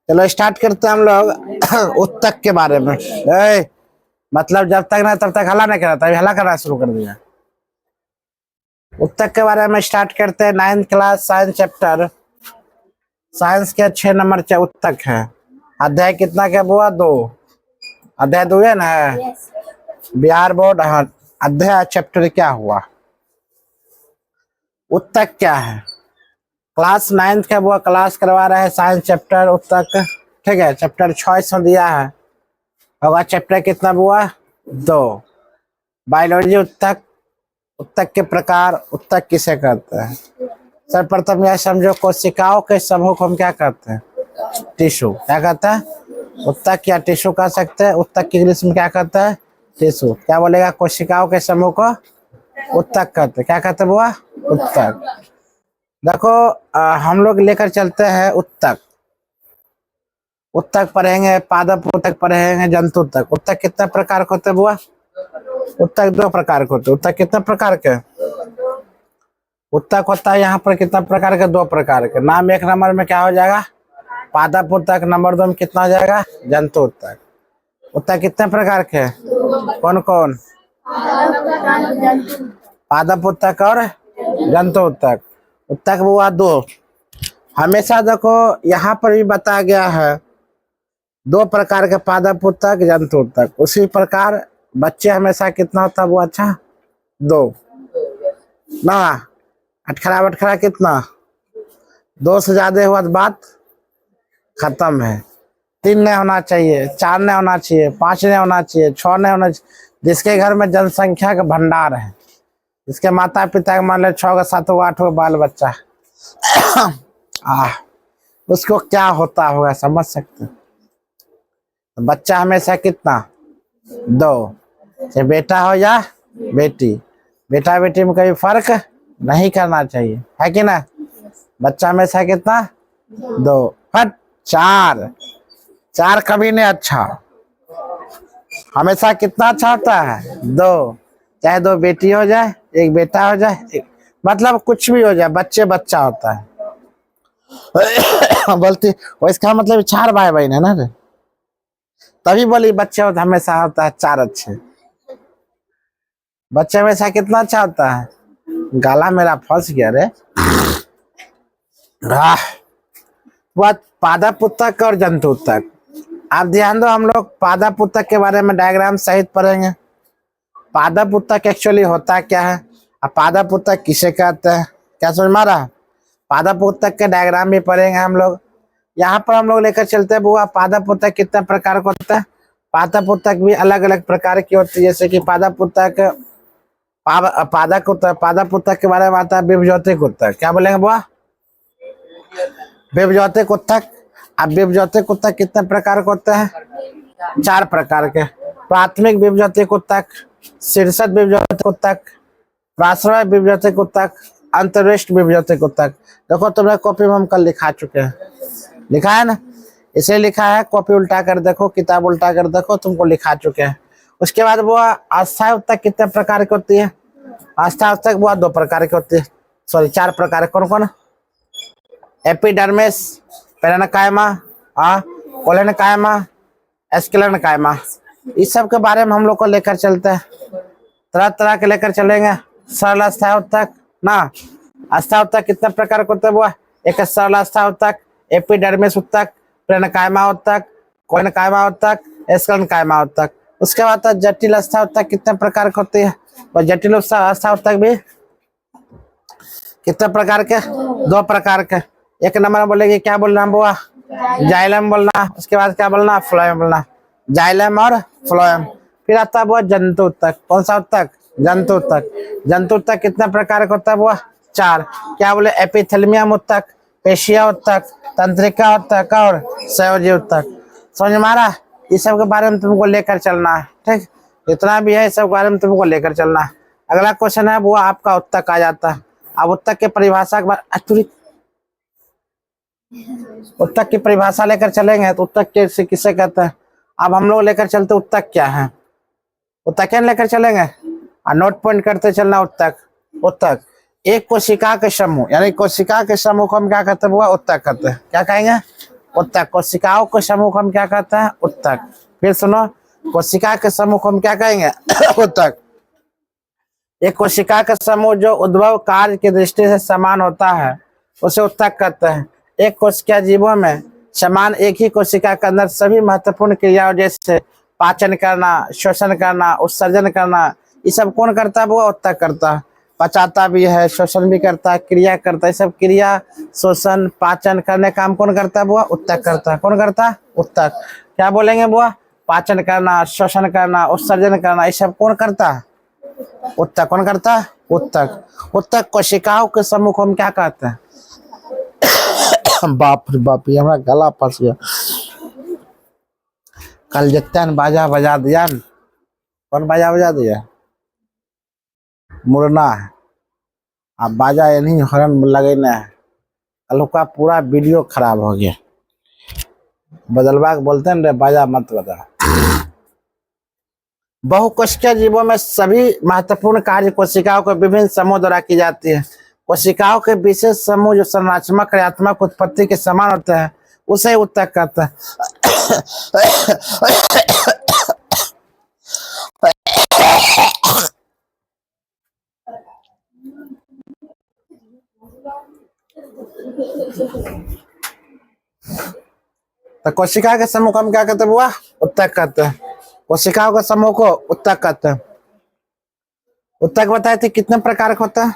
चलो स्टार्ट करते हैं हम लोग उत्तक के बारे में। मतलब जब तक ना तब तक हला नहीं करा था, अभी हला करना शुरू कर दिया। उत्तक के बारे में स्टार्ट करते हैं। 9th class science chapter, science के 6 नंबर उत्तक है। अध्याय कितना क्या हुआ? 2 अध्याय 2 है ना। बिहार बोर्ड। हाँ, अध्याय चैप्टर क्या हुआ? उत्तक क्या है? क्लास 9th का वो क्लास करवा रहा है, साइंस चैप्टर उत्तक। ठीक है, चैप्टर 6 दिया है होगा। चैप्टर कितना हुआ? 2। बायोलॉजी उत्तक। उत्तक के प्रकार। उत्तक किसे कहते हैं? सर्वप्रथम यह समझो, कोशिकाओं के समूह को हम क्या कहते हैं? टिश्यू। क्या कहते हैं? उत्तक या टिश्यू कह सकते हैं। उत्तक की इंग्लिश में क्या कहते हैं? टिश्यू। क्या बोलेगा? कोशिकाओं के समूह को उत्तक कहते हैं। क्या कहते हैं बुआ? उत्तक। देखो हम लोग लेकर चलते हैं उत्तक। उत्तक पढ़ेंगे, पादप उत्तक पढ़ेंगे, जंतु उत्तक। उत्तक कितने प्रकार के होते हैं बुआ? उत्तक 2 प्रकार के होते हैं। उत्तक कितने प्रकार के? उत्तक होता है यहाँ पर कितना प्रकार के? 2 प्रकार के। नाम 1 नंबर में क्या हो जाएगा? पादप उत्तक। नंबर 2 में कितना हो जाएगा? जंतु उत्तक। उत्तक कितने प्रकार के? कौन कौन? पादप उत्तक और जंतु उत्तक। उत्तक हुआ 2। हमेशा देखो यहाँ पर भी बताया गया है 2 प्रकार के, पादप उत्तक, जंतु उत्तक। उसी प्रकार बच्चे हमेशा कितना होता है वो? अच्छा 2 ना। अटखरा कितना? 2 से ज्यादा हुआ तो बात खत्म है। 3 नहीं होना चाहिए, 4 नहीं होना चाहिए, 5 नहीं होना चाहिए, 6 नहीं होना चाहिए। जिसके घर में जनसंख्या का भंडार है, जिसके माता पिता मान लो 6 का 7 8 बाल बच्चा उसको क्या होता होगा समझ सकते? बच्चा हमेशा कितना? 2। चाहे बेटा हो या बेटी। बेटा बेटी में कभी फर्क नहीं करना चाहिए, है कि ना? बच्चा हमेशा कितना? 2। हट 4। 4 कभी नहीं अच्छा। हमेशा कितना अच्छा होता है? 2। चाहे 2 बेटी हो जाए, 1 बेटा हो जाए, मतलब कुछ भी हो जाए, बच्चे बच्चा होता है। बोलती वो, इसका मतलब 4 भाई बहन है ना रे, तभी बोली बच्चे होता हमेशा होता है 4 अच्छे। बच्चे हमेशा कितना अच्छा होता है? गाला मेरा फंस गया रे। पादप उत्तक और जंतु उत्तक। आप ध्यान दो, हम लोग पादप उत्तक के बारे में डायग्राम सहित पढ़ेंगे। पादप उत्तक एक्चुअली होता क्या है, अब पादप उत्तक किसे कहते हैं? क्या समझ में आ रहा? पादप उत्तक के डायग्राम भी पढ़ेंगे हम लोग। यहाँ पर हम लोग लेकर चलते हैं बुआ, पादप उत्तक कितने प्रकार का होता है? पादप उत्तक भी अलग अलग प्रकार की होती है। जैसे कि पादप उत्तक, पादप उत्तक के बारे में आता है विभज्योतिक उत्तक। क्या बोलेंगे बुआ? विभज्योतिक उत्तक। अब विभज्योतिक उत्तक कितने प्रकार के होते हैं? 4 प्रकार के। प्राथमिक विभज्योतिक उत्तक, शीर्षक विभज्योतिक उत्तक, प्राश्रय विभज्योतिक उत्तक, अंतरिष्ट विभज्योतिक उत्तक। देखो तुमने कॉपी में हम कल लिखा चुके हैं, लिखा है ना? इसे लिखा है, कॉपी उल्टा कर देखो, किताब उल्टा कर देखो, तुमको लिखा चुके हैं। उसके बाद वो अस्थायी उत्तक कितने प्रकार की होती है? अस्थायी उत्तक वो 2 प्रकार की होती है, सॉरी 4 प्रकार। कौन कौन? Epidermis, parenchyma, collenchyma, sclerenchyma. इस सब के बारे में हम लोग को लेकर चलते हैं, तरह तरह के लेकर चलेंगे। सरल अस्थायी उत्तक ना। अस्थायी उत्तक कितने प्रकार के होते हैं वो? एक सरल अस्थायी उत्तक, एपिडर्मिस उत्तक, पेरेन्काइमा उत्तक, कोलेनकाइमा उत्तक, एस्क्लेरेन्काइमा उत्तक। उसके बाद जटिल अस्थायी उत्तक कितने प्रकार के होते हैं? और जटिल अस्थायी उत्तक भी कितने प्रकार के? 2 प्रकार के। 1 नंबर बोलेगी, क्या बोलना बुआ? जाइलम बोलना। उसके बाद क्या बोलना? फ्लोएम बोलना। जाइलम और फ्लोएम। फिर आता है बुआ जंतु उत्तक। कौन सा उत्तक? जंतु उत्तक। जंतु उत्तक कितने प्रकार का होता है बुआ? 4। क्या बोले? एपिथेलियम उत्तक, पेशिया उत्तक, तंत्रिका उत्तक और संयोजी उत्तक। समझ में आ रहा? इस सब के बारे में तुमको लेकर चलना है, ठीक? जितना भी है इस सब के बारे में तुमको लेकर चलना है। अगला क्वेश्चन है वो आपका उत्तक आ जाता है। अब उत्तक के परिभाषा के बारे, उत्तक की परिभाषा लेकर चलेंगे तो उत्तक के किसे कहते हैं? अब हम लोग लेकर चलते उत्तक क्या है, उत्तक क्या लेकर चलेंगे और नोट पॉइंट करते चलना। उत्तक, उत्तक एक कोशिका के समूह, यानी कोशिका के समूह को हम क्या कहते हैं? उत्तक कहते हैं। क्या कहेंगे? उत्तक। कोशिकाओं के समूह को हम क्या कहते हैं? उत्तक। फिर सुनो, कोशिका के समूह को हम क्या कहेंगे? उत्तक। एक कोशिका का समूह जो उद्भव कार्य की दृष्टि से समान होता है उसे उत्तक कहते हैं। एक कोशिका जीवों में समान एक ही कोशिका के अंदर सभी महत्वपूर्ण क्रियाओं जैसे पाचन करना, शोषण करना, उत्सर्जन करना, ये सब कौन करता है? वो उत्तक करता है। पचाता भी है, शोषण भी करता है, क्रिया करता है। सब क्रिया, शोषण, पाचन करने का काम कौन करता है? वो उत्तक करता है। कौन करता है? उत्तक। क्या बोलेंगे? वो पाचन करना, शोषण करना, उत्सर्जन करना, ये सब कौन करता है? उत्तक। कौन करता है? उत्तक। उत्तक कोशिकाओं के समूह को हम क्या कहते हैं? बाप रे बाप, ये हमारा गला फंस गया। कल जितने बाजा बजा दिया। कौन बाजा बजा दिया? मुरना है। अब बाजा ये नहीं, हॉर्न लगेना है। कल का पूरा वीडियो खराब हो गया। बदलवा बोलते हैं रे, बाजा मत बजा। बहुकोशिकीय जीवों में सभी महत्वपूर्ण कार्य कोशिकाओं के विभिन्न समूह द्वारा की जाती है। कोशिकाओं के विशेष समूह जो संरचनात्मक क्रियात्मक उत्पत्ति के समान होते हैं उसे उत्तक कहते हैं। तो कोशिका के समूह को हम क्या कहते हैं? बुआ उत्तक कहते हैं। कोशिकाओं के समूह को उत्तक कहते हैं। उत्तक बताए थे कितने प्रकार का होता है?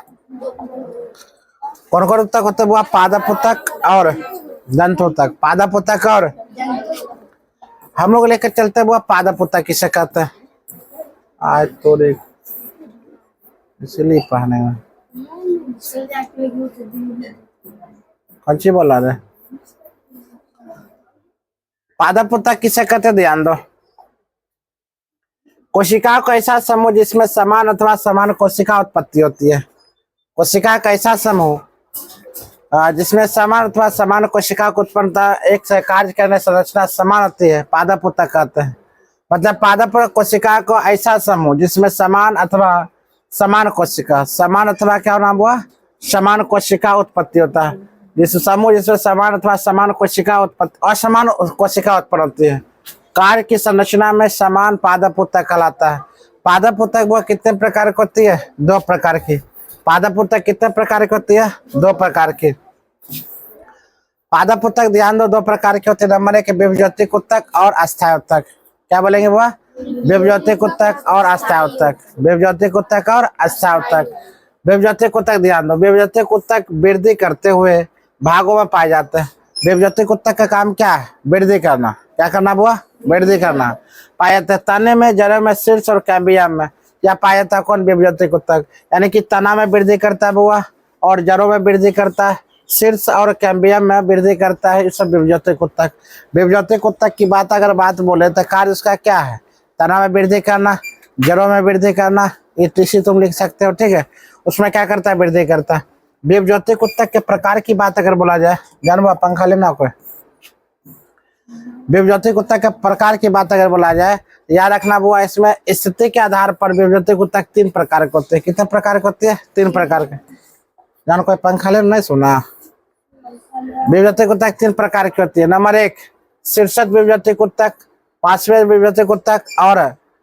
कौन कौन उत्तक होता है? बुआ पादप उत्तक और दंत उत्तक। पादप उत्तक और हम लोग लेकर चलते हैं बुआ पादप उत्तक किसे कहते हैं? आज तो इसलिए पहने कौन सी बोला रहे? पादप उत्तक किसे कहते? ध्यान दो। कोशिका का ऐसा समूह जिसमें समान अथवा समान कोशिका उत्पत्ति होती है। कोशिका का ऐसा समूह जिसमें समान अथवा समान कोशिका को उत्पन्नता एक से कार्य करने संरचना समान होती है, पादप उत्तक कहते हैं। मतलब पादप कोशिका को ऐसा समूह जिसमें समान अथवा समान कोशिका, समान अथवा क्या नाम हुआ? समान कोशिका उत्पत्ति होता है। जिस समूह जिसमें समान अथवा समान कोशिका उत्पत्ति, असमान कोशिका उत्पन्न होती है, कार्य की संरचना में समान पादप उत्तक कहलाता है। पादप उत्तक वो कितने प्रकार की होती है? 2 प्रकार की। पादप उत्तक कितने प्रकार की होती है? 2 प्रकार की। पादप उत्तक ध्यान दो, 2 प्रकार के होते हैं। नंबर 1 विभज्योतिक उत्तक और अस्थायी उत्तक। क्या बोलेंगे वो? विभज्योतिक उत्तक और अस्थायी उत्तक। विभज्योतिक उत्तक और अस्थायी उत्तक। विभज्योतिक उत्तक ध्यान दो, विभज्योतिक उत्तक वृद्धि करते हुए भागों में पाए जाते हैं। विभज्योतिक उत्तक का काम क्या है? वृद्धि करना। क्या करना बुआ? वृद्धि करना। पाए जाते हैं तने में, जड़ों में, शीर्ष और कैम्बियम में। या पाया जाता है कौन? विभज्योतिक उत्तक। यानी कि तना में वृद्धि करता है बुआ, और जड़ों में वृद्धि करता है, शीर्ष और कैम्बियम में वृद्धि करता है। ये सब विभज्योतिक उत्तक। विभज्योतिक उत्तक की अगर बात बोले तो कार्य उसका क्या है? तना में वृद्धि करना, जड़ों में वृद्धि करना। ये टीसी तुम लिख सकते हो, ठीक है। उसमें क्या करता है? वृद्धि करता है। विभज्योतिक उत्तक के प्रकार की बात अगर बोला जाए, जानबा पंखा लेना कोई। विभज्योतिक उत्तक के प्रकार की बात अगर बोला जाए, याद रखना बुआ, इसमें स्थिति के आधार पर विभज्योतिक उत्तक 3 प्रकार के होते हैं। कितने प्रकार के होते हैं? 3 प्रकार के। जान कोई पंखा ले नहीं सुना? विभज्योतिक उत्तक 3 प्रकार की होती है। नंबर 1 शीर्षक विभज्योतिक उत्तक, पार्श्व विभज्योतिक उत्तक और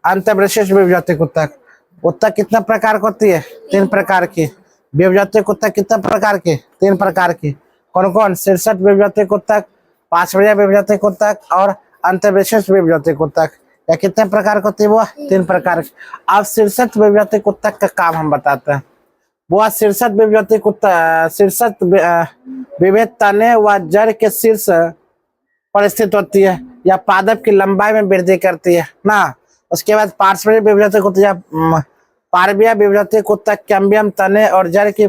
अंतःविशिष्ट विभज्योतिक उत्तक। उत्तक कितने प्रकार की होती है? 3 प्रकार की। विभज्योतिक उत्तक कितने प्रकार की? 3 प्रकार की। कौन कौन? शीर्षक विभज्योतिक उत्तक, पार्श्वीय विभज्योतिक उत्तक और अंतःविशिष्ट विभज्योतिक उत्तक। या कितने प्रकार की होती है वो? 3 प्रकार की। अब शीर्षक विभज्योतिक उत्तक का काम हम बताते हैं। वो शीर्षक विभज्योतिक उत्तक, शीर्षक विभेद तने व जड़ के शीर्ष पर स्थित होती है या पादप की लंबाई में वृद्धि करती है ना। उसके बाद पार्श्वीय विभज्योतिक उत्तक या पार्श्वीय विभज्योतिक उत्तक कैम्बियम तने और जड़ की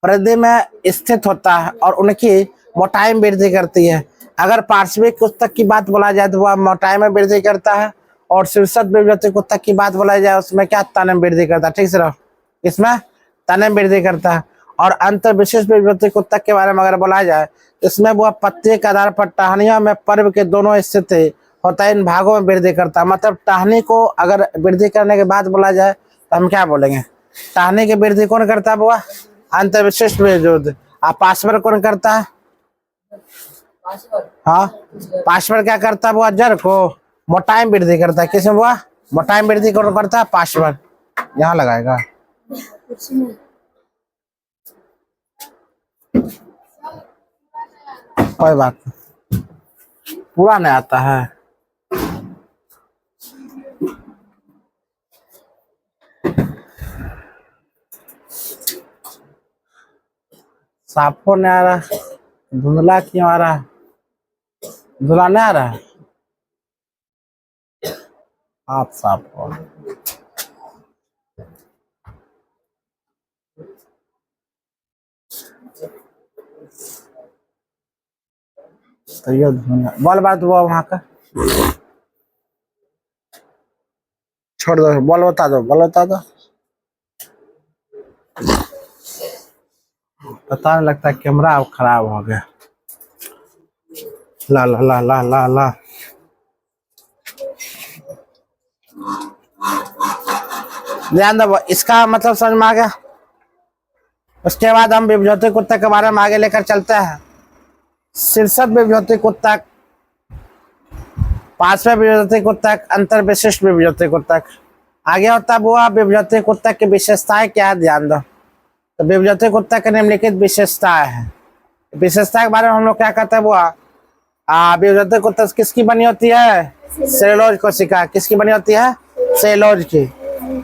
परिधि में स्थित होता है और उनकी मोटाई में वृद्धि करती है। अगर पार्श्विक उत्तक की बात बोला जाए तो वह मोटाई में वृद्धि करता है, और शीर्षक विभज्योतिक उत्तक की बात बोला जाए उसमें क्या? तने में वृद्धि करता है। ठीक से रहो, इसमें तने में वृद्धि करता है। और अंतःविशिष्ट विभज्योतिक उत्तक के बारे में अगर बोला जाए, इसमें वह पत्ती के आधार पर टहनियों में पर्व के दोनों स्थिति होता है, इन भागों में वृद्धि करता है। मतलब टहनी को अगर वृद्धि करने के बाद बोला जाए तो हम क्या बोलेंगे? टहनी की वृद्धि कौन करता है बुआ? अंतःविशिष्ट विभज्योतिक। पार्श्व कौन करता है? हाँ, पासवर्ड क्या करता है वो जड़ को मोटाई में वृद्धि करता है। किसमें हुआ मोटाई में वृद्धि करता है पासवर्ड। यहाँ लगाएगा कोई बात नहीं, पूरा नहीं आता है। साफो नहीं आ रहा, धुंधला क्यों आ रहा है? धुंधला नहीं आ रहा है, हाथ साफ हो। तो ये बॉल बात हुआ वहां का, छोड़ दो, बॉल बता दो, बॉल बता दो। पता नहीं लगता कैमरा अब खराब हो गया। ला ला ला ला ला ला ध्यान दो, इसका मतलब समझ में आ गया। उसके बाद हम विभज्योति कुत्ता के बारे में आगे लेकर चलते हैं। शीर्षक विभज्योति कुत्ता, पांचवें विभज्योति कुत्ता, अंतर विशिष्ट विभज्योति कुत्ता। आगे होता है वो विभज्योति कुत्ता की विशेषताएं क्या है, ध्यान दो। तो विभज्योति कुत्ता के निम्नलिखित विशेषताएं हैं। विशेषता के बारे में हम लोग क्या कहते हैं वो विभज्योति कुत्ता किसकी बनी होती है? सेलुलोज कोशिका। किसकी बनी होती है? सेलुलोज की।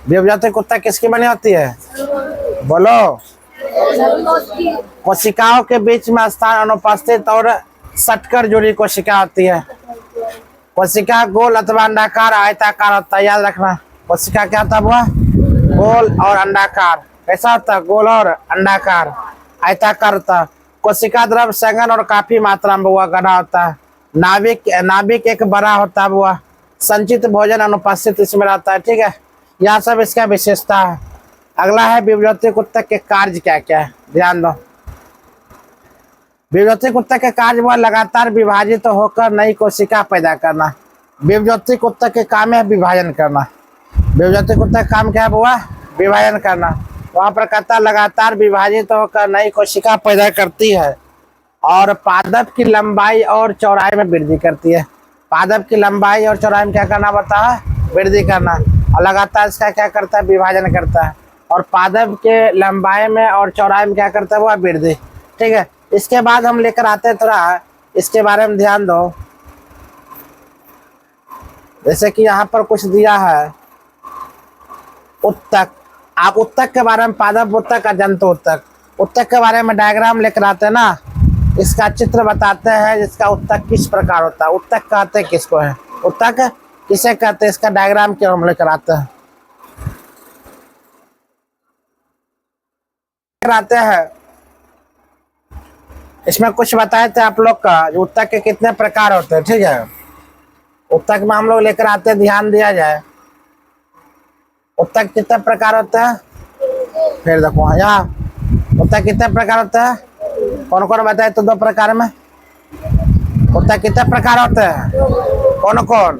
विभज्योति कुत्ता किसकी बनी होती है? बोलो। कोशिकाओं के बीच में स्थान अनुपस्थित और सटकर जुड़ी कोशिका होती है। कोशिका गोल अथवा अंडाकार आयताकार होता है, याद रखना। कोशिका क्या होता है वो? गोल और अंडाकार। कैसा होता है? गोल और अंडाकार, आयताकार होता है। कोशिका द्रव संघन और काफी मात्रा में हुआ गढ़ा होता है। नाभिक एक बड़ा होता है हुआ। संचित भोजन अनुपस्थित इसमें रहता है। ठीक है, यह सब इसका विशेषता है। अगला है विभज्योति कुत्ता के कार्य क्या क्या है, ध्यान दो। विभज्योति कुत्ता के कार्य वो लगातार विभाजित तो होकर नई कोशिका पैदा करना। विभज्योति कुत्ता के काम है विभाजन करना। विभज्योति कुत्ता का काम क्या है हुआ? विभाजन करना। वहाँ पर कहता लगातार विभाजित होकर नई कोशिका पैदा करती है और पादप की लंबाई और चौड़ाई में वृद्धि करती है। पादप की लंबाई और चौड़ाई में क्या करना पड़ता है? वृद्धि करना। और लगातार इसका क्या करता है? विभाजन करता है। और पादप के लंबाई में और चौड़ाई में क्या करता है वो? वृद्धि। ठीक है, इसके बाद हम लेकर आते हैं थोड़ा इसके बारे में ध्यान दो। जैसे कि यहाँ पर कुछ दिया है उत्तक। आप उत्तक के बारे में, पादप उत्तक, जंतु उत्तक, उत्तक के बारे में डायग्राम लेकर आते हैं ना, इसका चित्र बताते हैं जिसका उत्तक किस प्रकार होता है। उत्तक कहते हैं किसको है? उत्तक किसे कहते हैं? इसका डायग्राम क्यों हम लेकर आते हैं? आते हैं इसमें कुछ बताए थे आप लोग का उत्तक के कितने प्रकार होते हैं। ठीक है, उत्तक में हम लोग लेकर आते हैं, ध्यान दिया जाए। उत्तक कितने प्रकार होते हैं? फिर देखो यहाँ उत्तक कितने प्रकार होते हैं? कौन कौन बताए तो? 2 प्रकार में। उत्तक कितने प्रकार होते हैं? कौन कौन?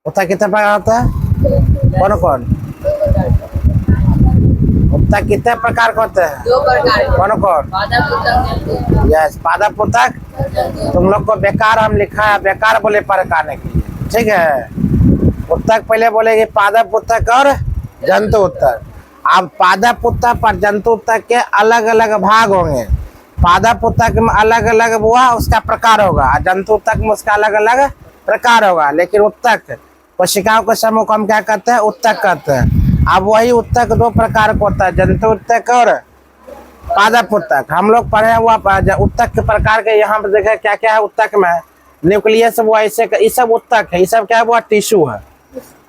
उत्तक कितने प्रकार होते हैं? कौन कौन? उत्तक कितने प्रकार के होते हैं? 2 प्रकार। कौन कौन? यस, पादप उत्तक। तुम लोग को बेकार हम लिखा है, बेकार बोले परकाने के लिए। ठीक है, उत्तक पहले बोलेगी पादप उत्तक और जंतु उत्तक। अब पादप उत्तक और जंतु उत्तक के अलग अलग भाग होंगे। पादप उत्तक में अलग अलग हुआ उसका प्रकार होगा, जंतु उत्तक में उसका अलग अलग प्रकार होगा। लेकिन उत्तक कोशिकाओं के समूह को हम क्या कहते हैं? उत्तक कहते हैं। अब वही उत्तक 2 प्रकार का होता है, जंतु उत्तक और पादप उत्तक। हम लोग पढ़े हुआ उत्तक के प्रकार के, यहाँ पर देखे क्या क्या है उत्तक में। न्यूक्लियस वो ऐसे, ये सब उत्तक है। ये सब क्या है? वो टिश्यू है।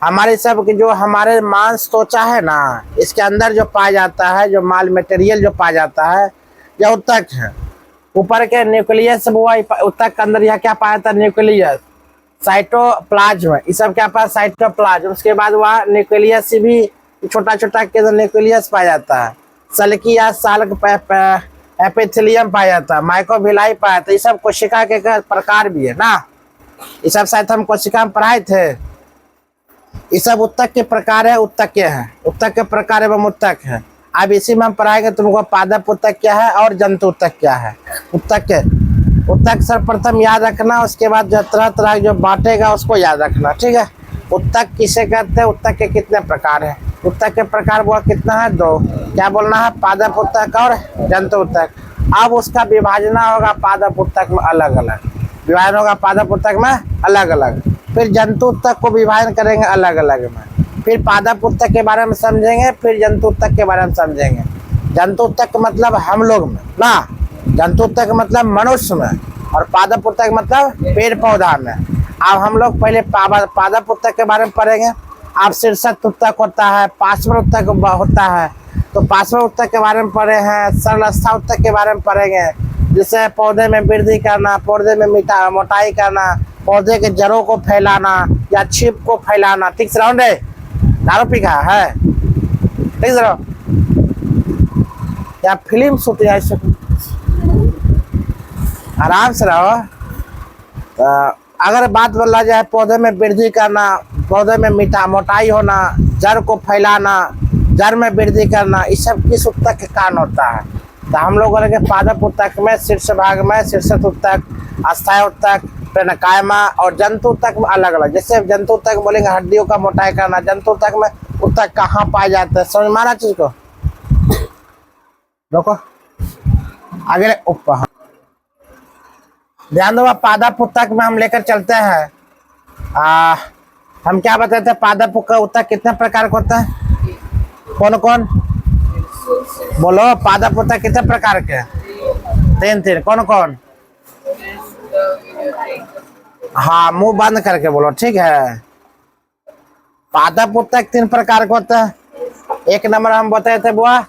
हमारे सब की जो हमारे मांस त्वचा है ना, इसके अंदर जो पाया जाता है, जो माल मटेरियल जो पाया जाता है, यह उत्तक है। ऊपर के न्यूक्लियस वो उत्तक के अंदर यह क्या पाया जाता है? न्यूक्लियस, साइटोप्लाज्म, ये सब क्या पाया? साइटोप्लाज्म। उसके बाद वहाँ न्यूक्लियस से भी छोटा छोटा के न्यूक्लियस पाया जाता है। सल्की या साल्क एपिथेलियम पाया जाता है, माइक्रोविलाई पाया जाता है। ये सब कोशिका के प्रकार भी है ना, ये सब शायद हम कोशिका में पढ़ाए थे। ये सब उत्तक के प्रकार है, उत्तक के हैं, उत्तक के प्रकार एवं उत्तक है। अब इसी में हम पढ़ाएंगे तुमको पादप उत्तक क्या है और जंतु उत्तक क्या है। उत्तक सर्वप्रथम याद रखना, उसके बाद जो तरह तरह जो बांटेगा उसको याद रखना, ठीक है। उत्तक किसे कहते हैं, उत्तक के कितने प्रकार है, उत्तक के प्रकार वो कितना है, 2। क्या बोलना है, पादप उत्तक और जंतु उत्तक। अब उसका विभाजन होगा पादप उत्तक में अलग अलग, विभाजन होगा पादप उत्तक में अलग अलग, फिर जंतु उत्तक को विभाजन करेंगे अलग अलग में, फिर पादप उत्तक के बारे में समझेंगे, फिर जंतु उत्तक के बारे में समझेंगे। जंतु उत्तक का मतलब हम लोग में ना, जंतु उत्तक का मतलब मनुष्य में, और पादप उत्तक मतलब पेड़ पौधा में। अब हम लोग पहले पादप उत्तक के बारे में पढ़ेंगे। अब शीर्षक उत्तक होता है, पार्श्व उत्तक होता है, तो पार्श्व उत्तक के बारे में पढ़े हैं। सरलस्था उत्तक के बारे में पढ़ेंगे, जिससे पौधे में वृद्धि करना, पौधे में मोटाई करना, पौधे के जड़ों को फैलाना या छिप को फैलाना। ठीक से रहो, दारू पी का है, ठीक से रहो, या फिल्म शूटिंग ऐसे आराम से रहो। अगर बात बोला जाए पौधे में वृद्धि करना, पौधे में मोटाई होना, जड़ को फैलाना, जड़ में वृद्धि करना, इस सब किस उत्तक के कारण होता है। तो हम लोग बोलेंगे पादप उत्तक में शीर्ष भाग में शीर्षक उत्तक, अस्थायी उत्तक, कायमा, और जंतु उत्तक में अलग अलग। जैसे जंतु उत्तक बोलेंगे हड्डियों का मोटाई करना। जंतु उत्तक में उत्तक कहाँ पाए जाते हैं, समझ मारा चीज को, देखो आगे ऊपर ध्यान दो। पादप उत्तक में हम लेकर चलते हैं। हम क्या बताते हैं, पादप का उत्तक कितने प्रकार का होता है, कौन कौन बोलो, पादप उत्तक कितने प्रकार के, 3 कौन कौन, हाँ मुंह बंद करके बोलो, ठीक है। पादप उत्तक 3 प्रकार का होता है। एक नंबर हम बताए थे बुआ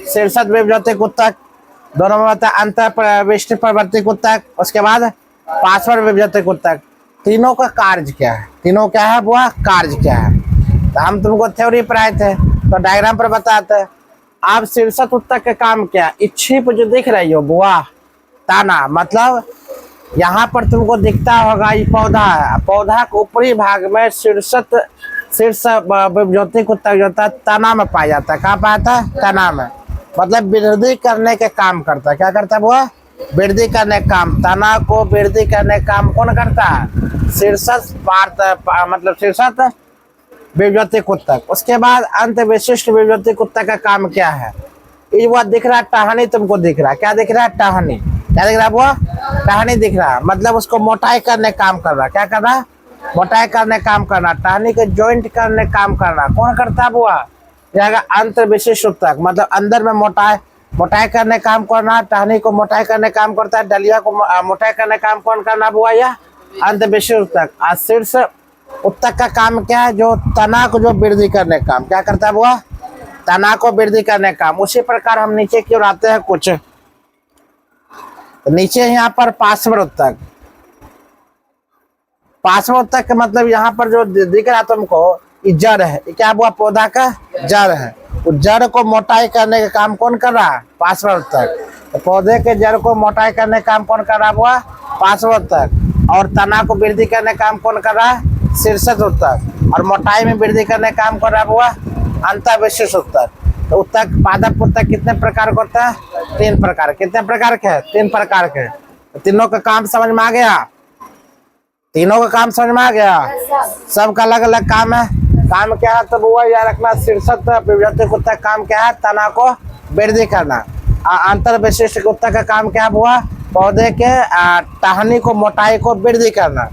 शीर्षक विभजोतिक उत्तक, 2 नंबर होता है अंतःविष्टि प्रवर्तिक उत्तक, उसके बाद पार्श्व विभजोतिक उत्तक। तीनों का कार्य क्या है, तीनों क्या है बुआ, कार्य क्या है। तो हम तुमको थ्योरी पढ़ाए थे, तो डायग्राम पर बताते हैं। आप शीर्षक उत्तक का काम क्या है, छिप जो दिख रही हो बुआ, ताना, मतलब यहाँ पर तुमको दिखता होगा ये पौधा है, पौधा के ऊपरी भाग में शीर्ष विभजोतिक उत्तक जो होता है तना में पाया जाता है। कहाँ पाया जाता है, तना में, मतलब वृद्धि करने के काम करता है। क्या करता है वो, वृद्धि करने का काम। तना को वृद्धि करने का काम कौन करता है, शीर्षक मतलब शीर्षक विभजोतिक उत्तक। उसके बाद अंत विशिष्ट विभजोतिक उत्तक का काम क्या है, ये वो दिख रहा है टहनी, तुमको दिख रहा है, क्या दिख रहा है, टहनी, क्या दिख रहा है वो, टहनी दिख रहा है, मतलब उसको मोटाई करने काम कर रहा है। क्या कर रहा है, मोटाई करने काम करना, टहनी के जॉइंट करने काम करना, कौन करता है बुआ, अंत विशिष्ट उत्तक, मतलब अंदर में मोटाई करने काम करना, टहनी को मोटाई करने काम करता है, डलिया को मोटाई करने काम कौन करना बुआ, या अंत विशिष्ट उत्तक। शीर्ष उत्तक का काम क्या है, जो तना को जो वृद्धि करने का काम, क्या करता है बुआ, तना को वृद्धि करने का काम। उसी प्रकार हम नीचे की ओर आते हैं कुछ, तो नीचे यहाँ पर पार्श्व उत्तक। पार्श्व उत्तक का मतलब यहाँ पर जो दिख रहा तुमको ये जड़ है, क्या हुआ, पौधा का जड़ है। तो जड़ को मोटाई करने का काम कौन कर रहा है, पार्श्व उत्तक। तो पौधे के जड़ को मोटाई करने का काम कौन कर रहा हुआ, पार्श्व उत्तक। और तना को वृद्धि करने का काम कौन कर रहा है, शीर्षक उत्तक। और मोटाई में वृद्धि करने का काम कर रहा हुआ अंतःविशिष्ट उत्तक। तो उत्तक पादप उत्तक कितने प्रकार का होता है, 3 प्रकार। कितने प्रकार के हैं, 3 प्रकार के। तो तीनों का काम समझ में आ गया, तीनों का काम समझ में आ गया, सबका अलग अलग काम है। काम क्या है, तो वो याद रखना, शीर्षक विभजोतिक उत्तक काम क्या है, तना को वृद्धि करना। अंतर विशिष्ट उत्तक का काम क्या हुआ, पौधे के टहनी को मोटाई को वृद्धि करना।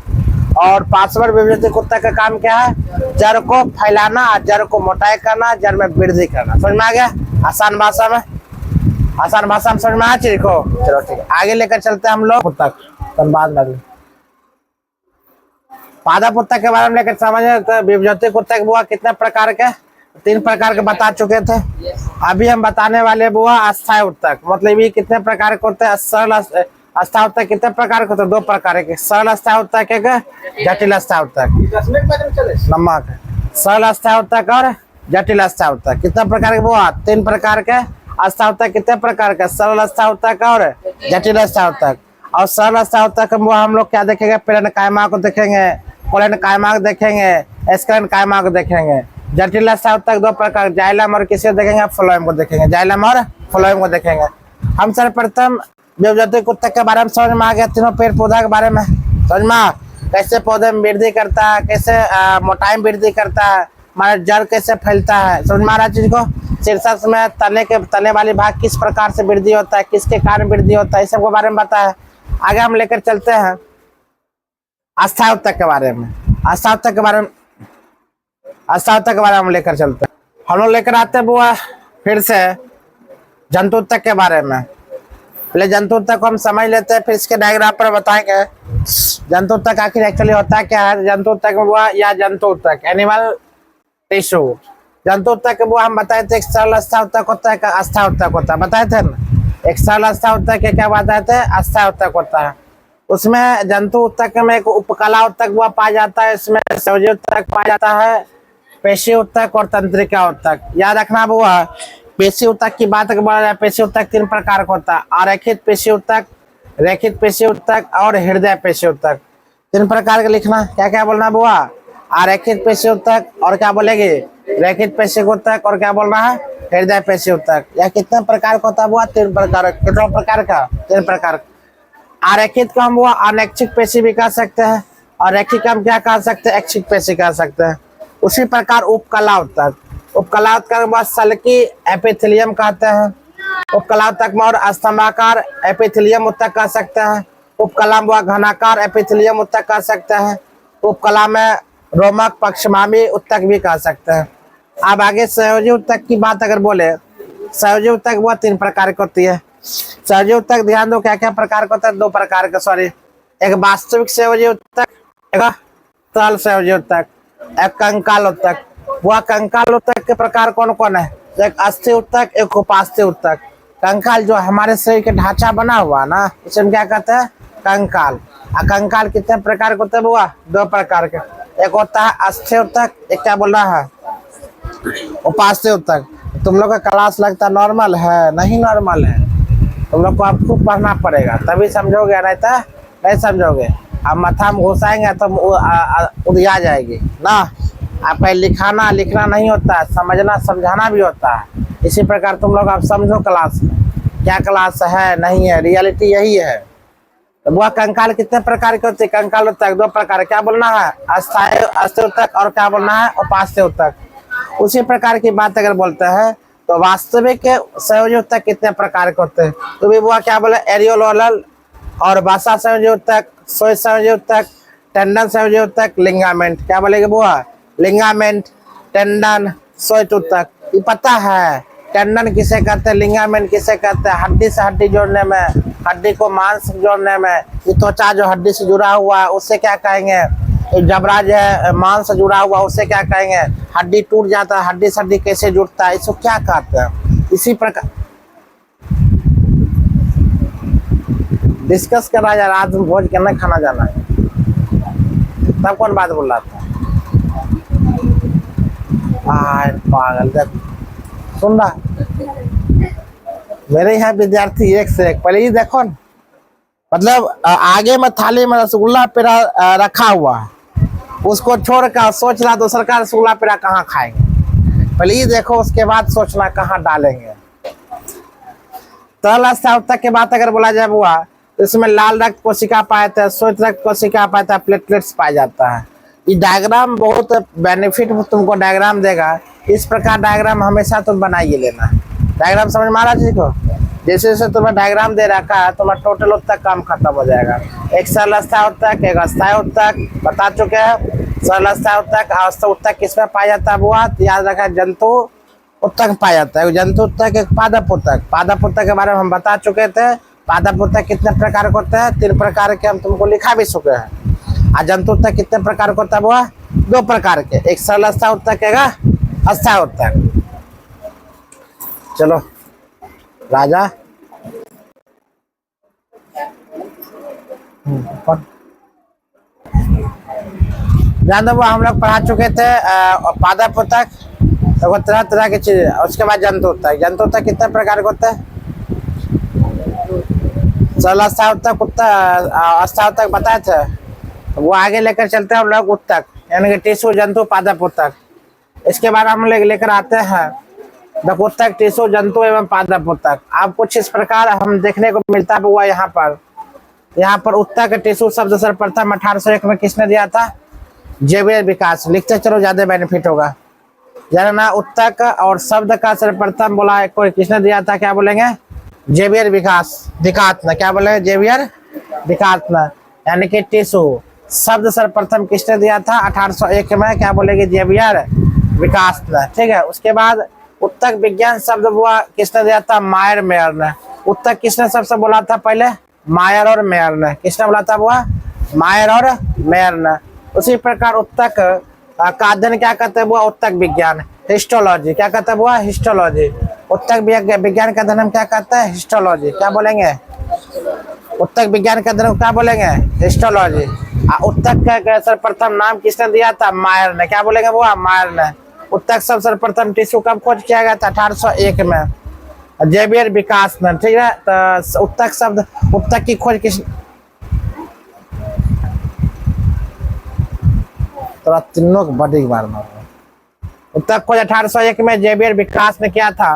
और पार्श्व विभजोतिक उत्तक का काम क्या है, जड़ को फैलाना, जड़ को मोटाई करना, जड़ में वृद्धि करना। समझ में आ गया, आसान भाषा में, आसान भाषा में समझ में आ चीज को। चलो ठीक है, आगे लेकर चलते हैं हम लोग उत्तक, धन्यवाद लगे। पादप उत्तक के बारे में लेकर समझे, तो विभजोतिक उत्तक बुआ कितने प्रकार के, 3 प्रकार के बता चुके थे। अभी हम बताने वाले बुआ अस्थायी उत्तक, मतलब ये कितने प्रकार के होते हैं। सरल अस्थायी उत्तक कितने प्रकार के होते हैं, 2 प्रकार के, सरल अस्थायी उत्तक एक जटिल अस्थायी उत्तक। नमक सरल अस्थायी उत्तक और जटिल अस्थायी उत्तक कितने प्रकार के बुआ, 3 प्रकार के। अस्थायी उत्तक कितने प्रकार के, सरल अस्थायी उत्तक और जटिल अस्थायी उत्तक। और सरल अस्थायी उत्तक हम लोग क्या देखेंगे, पेलन कायमा को देखेंगे, कोलन कायमा को देखेंगे, एस्कलन कायमा को देखेंगे। जटिल अवस्था उत्तक दो प्रकार, जाइलम और किसे देखेंगे, फ्लोएम को देखेंगे, जाइलम और फ्लोएम को देखेंगे। हम सर्वप्रथम विभजनिक उत्तक के बारे में समझ में आ गया, तीनों पेड़ पौधा के बारे में समझ में, कैसे पौधे में वृद्धि करता है, कैसे मोटाई में वृद्धि करता है, हमारा जड़ कैसे फैलता है, समझ में आ रहा चीज को। शीर्षक में तने वाली भाग किस प्रकार से वृद्धि होता है, किसके कारण वृद्धि होता है, इस सब के बारे में बताया। आगे हम लेकर चलते हैं अस्थायी उत्तक के बारे में। अस्थायी उत्तक के बारे में हम लेकर चलते हैं। हम लोग लेकर आते हैं बुआ फिर से जंतु उत्तक के बारे में। पहले जंतु उत्तक को हम समझ लेते हैं, फिर इसके डायग्राम पर बताएंगे जंतु उत्तक आखिर एक्चुअली होता क्या है। जंतु उत्तक हुआ या जंतु उत्तक एनिमल टिश्यू। जंतु उत्तक वो हम बताए थे, एक सरल अस्थायी उत्तक होता है, एक अस्थायी उत्तक होता है, बताए थे ना। एक सरल अस्थायी उत्तक के क्या बताए थे, अस्थायी उत्तक होता है। उसमें जंतु उत्तक में एक उपकला उत्तक हुआ पाया जाता है, इसमें संयोजी उत्तक पाया जाता है, पेशी उत्तक और तंत्रिका उत्तक। याद रखना हुआ, पेशी उत्तक की बात अगर बोला जाए, पेशी उत्तक 3 प्रकार का होता है, आरेखित पेशी उत्तक, रेखित पेशी उत्तक और हृदय पेशी उत्तक। 3 प्रकार का लिखना, क्या क्या बोलना बुआ, आरेखित पेशी उत्तक और क्या बोलेगी, रेखित पेशी उत्तक और क्या बोलना है, हृदय पेशी उत्तक। यह कितने प्रकार का होता है बुआ, 3 प्रकार। कितने प्रकार का, 3 प्रकार। आरेखित का हम वो अनैच्छिक पेशी भी कह सकते हैं, और रेखिक हम क्या कह सकते हैं, ऐच्छिक पेशी कह सकते हैं। उसी प्रकार उपकला उत्तक, उपकला उत्तक बाद सल्की एपिथेलियम कहते हैं। उपकला उत्तक में और स्तंभाकार एपिथेलियम उत्तक कह सकते हैं। उपकला में घनाकार एपिथेलियम उत्तक कह सकते हैं। उपकला में रोमक पक्षमामी उत्तक भी कह सकते हैं। अब आगे संयोजी उत्तक की बात अगर बोले, संयोजी उत्तक वो 3 प्रकार की होती है। संयोजी उत्तक ध्यान दो क्या क्या प्रकार का होता है, 2 प्रकार का, सॉरी, एक वास्तविक संयोजी उत्तक, एक तरल संयोजी उत्तक, एक कंकाल उत्तक। वह कंकाल उत्तक के प्रकार कौन कौन है, एक अस्थि उत्तक, एक उपास्थि उत्तक। कंकाल जो हमारे शरीर के ढांचा बना हुआ ना, उसे हम क्या कहते हैं, कंकाल। कंकाल कितने प्रकार के होते हैं बुआ, 2 प्रकार के, एक होता है अस्थि उत्तक, एक क्या बोल रहा है, उपास्थि उत्तक। तुम लोग का क्लास लगता है नॉर्मल है, नहीं नॉर्मल है, तुम लोग को अब खूब पढ़ना पड़ेगा तभी समझोगे, नहीं तो नहीं समझोगे। अब माथा में घुसाएंगे तो उड़िया जाएगी ना। आप लिखाना लिखना नहीं होता है, समझना समझाना भी होता है। इसी प्रकार तुम लोग आप समझो क्लास में क्या क्लास है नहीं है, रियलिटी यही है। तो वह कंकाल कितने प्रकार के होते हैं, कंकाल उत्तक 2 प्रकार, क्या बोलना है, अस्थायी अस्थि उत्तक और क्या बोलना है, उपास्थि उत्तक। उसी प्रकार की बात अगर बोलते हैं तो वास्तविक संयोजी उत्तक कितने प्रकार के होते हैं, तो भी वो क्या बोले, एरियोलोलल और बासा संयोजी उत्तक, सोय संयोजी उत्तक, टेंडन संयोजी उत्तक, लिंगामेंट। क्या बोलेगे बुआ, लिंगामेंट, टेंडन, सोय उत्तक। ये पता है टेंडन किसे कहते हैं, लिंगामेंट किसे कहते हैं, हड्डी से हड्डी जोड़ने में, हड्डी को मांस जोड़ने में। ये त्वचा जो हड्डी से जुड़ा हुआ है उसे क्या कहेंगे, जबड़ा जो है मांस से जुड़ा हुआ उसे क्या कहेंगे, हड्डी टूट जाता है, हड्डी से हड्डी कैसे जुड़ता है, इसको क्या कहते हैं। इसी प्रकार डिस्कस कर रहा है, रात में भोज करना खाना जाना है, तब कौन बात बोल रहा था, पागल देख सुन रहा। मेरे यहाँ विद्यार्थी एक से एक, पहले ही देखो न, मतलब आगे में थाली में रसगुल्ला पेड़ा रखा हुआ है, उसको छोड़कर सोच रहा दूसरा का रसगुल्ला पेड़ा कहाँ खाएंगे, पहले ही देखो उसके बाद सोचना कहाँ डालेंगे। तरल अवस्था उत्तक के बाद अगर बोला जाए बुआ, तो इसमें लाल रक्त कोशिका पाए थे, श्वेत रक्त कोशिका पाए थे, प्लेटलेट्स पाया जाता है। ये डायग्राम बहुत बेनिफिट तुमको डायग्राम देगा, इस प्रकार डायग्राम हमेशा तुम बनाइए लेना। डायग्राम समझ में आ रहा जी को, जैसे जैसे तुम्हें डायग्राम दे रखा है तुम्हारा टोटल उत्तक काम खत्म हो जाएगा। एक सरल अवस्था उत्तक, एक अस्थायी उत्तक बता चुके हैं। सरल अवस्था उत्तक, अवस्था उत्तक किसमें पाया जाता है बुआ, याद रखा, जंतु उत्तक पाया जाता है। जंतु उत्तक एक पादप उत्तक, पादप उत्तक के बारे में हम बता चुके थे। पादप उत्तक कितने प्रकार के होते हैं, 3 प्रकार के हम तुमको लिखा भी चुके हैं। और जंतु उत्तक कितने प्रकार का होता है बुआ, 2 प्रकार के, एक सरल अवस्था उत्तक है, अस्थायी उत्तक। चलो राजा ध्यान दो, हम लोग पढ़ा चुके थे पादप उत्तक, तो तरह तरह की चीज। उसके बाद जंतु उत्तक, जंतु उत्तक कितने प्रकार के होते हैं, सरल अवस्था उत्तक, अस्थायी उत्तक बताए थे। तो वो आगे लेकर चलते हैं हम लोग उत्तक, यानी कि टिश्यू जंतु पादप उत्तक। इसके बाद हम लेकर आते हैं द उत्तक टिश्यू जंतु एवं पादप उत्तक। अब कुछ इस प्रकार हम देखने को मिलता हुआ यहाँ पर उत्तक टिश्यू शब्द सर्वप्रथम 1801 में किसने दिया था? जेवियर विकास। लिखते चलो ज्यादा बेनिफिट होगा। ना उत्तक और शब्द का सर्वप्रथम बोला कोई किसने दिया था? क्या बोलेंगे? जेवियर विकास क्या बोलेंगे? जेवियर विकास। यानी कि टिश्यू शब्द सर्वप्रथम किसने दिया था? 1801 में। क्या बोलेंगे? जेवियर विकास। ठीक है। उसके बाद उत्तक विज्ञान शब्द हुआ किसने दिया था? मायर मेयर ने। उत्तक किसने सबसे बोला था पहले? मायर और मेयर ने। किसने बोला था? हुआ मायर और मेयर ने। उसी प्रकार उत्तक का अध्ययन क्या कहते हैं? हुआ उत्तक विज्ञान, हिस्टोलॉजी। क्या कहते हैं? हुआ हिस्टोलॉजी। उत्तक विज्ञान का अध्ययन हम क्या कहते हैं? हिस्टोलॉजी। क्या बोलेंगे? उत्तक विज्ञान का अध्ययन क्या बोलेंगे? हिस्टोलॉजी। उत्तक का सर्वप्रथम नाम किसने दिया था? मायर ने। क्या बोलेंगे? वो मायर ने। उत्तक शब्द सर्वप्रथम टिश्यू कब खोज किया गया था? 1801 में। जेवियर विकास ने। ठीक है। तो उत्तक की खोज किस थोड़ा तीनों को बड़ी बार उत्तक खोज 1801 में जेवियर विकास ने किया था।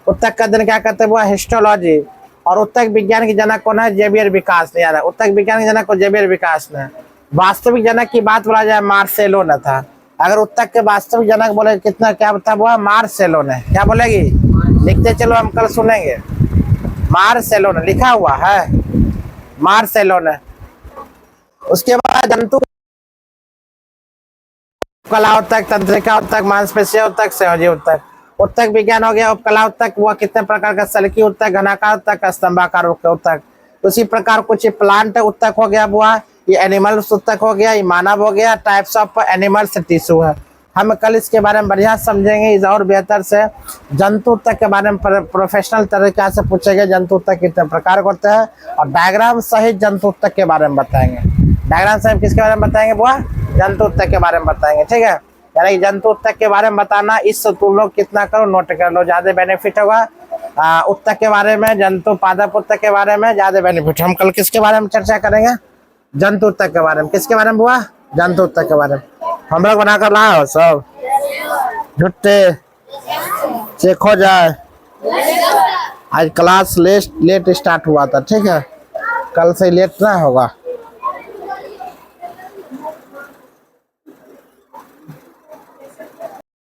उत्तक का अध्ययन क्या कहते हैं? वो हिस्टोलॉजी। और उत्तक विज्ञान की जनक कौन है? जेवियर विकास ने। यार उत्तक विज्ञान की जनक को जेवियर विकास ने। वास्तविक जनक की बात बोला जाए मार्सेलो ने था। अगर उत्तक के वास्तविक जनक बोले कितना क्या बता हुआ? मार्सेलो ने। क्या बोलेगी? लिखते चलो हम कल सुनेंगे। मार्सेलो ने लिखा हुआ है, मार्सेलो ने। उसके बाद जंतु कला उत्तक, तंत्रिका उत्तक, मांसपेशीय उत्तक, संयोजी उत्तक। उत्तक विज्ञान हो गया। उपकला उत्तक हुआ कितने प्रकार का? सल्की उत्तक, घनाकार उत्तक, स्तंभाकार उत्तक। उसी प्रकार कुछ प्लांट उत्तक हो गया हुआ, ये एनिमल्स उत्तक हो गया, ये मानव हो गया। टाइप्स ऑफ एनिमल्स टिश्यू है। हम कल इसके बारे में बढ़िया समझेंगे। इस और बेहतर से जंतु उत्तक के बारे में प्रोफेशनल तरीके से पूछेंगे। जंतु उत्तक कितने प्रकार के होते हैं और डायग्राम सहित जंतु उत्तक के बारे में बताएंगे। डायग्राम सहित किसके बारे में बताएंगे? बुआ जंतु उत्तक के बारे में बताएंगे। ठीक है। यानी जंतु उत्तक के बारे में बताना, इस तुम लोग कितना करो नोट कर लो, ज्यादा बेनिफिट होगा। उत्तक के बारे में, जंतु पादप उत्तक के बारे में ज्यादा बेनिफिट। हम कल किसके बारे में चर्चा करेंगे? जंतु उत्तक के बारे में। किसके बारे में बुआ? जंतु उत्तक के बारे में। हम लोग बनाकर लाए हो सब झुट्टे चेक हो जाए। आज क्लास लेट स्टार्ट हुआ था। ठीक है। कल से लेट ना होगा।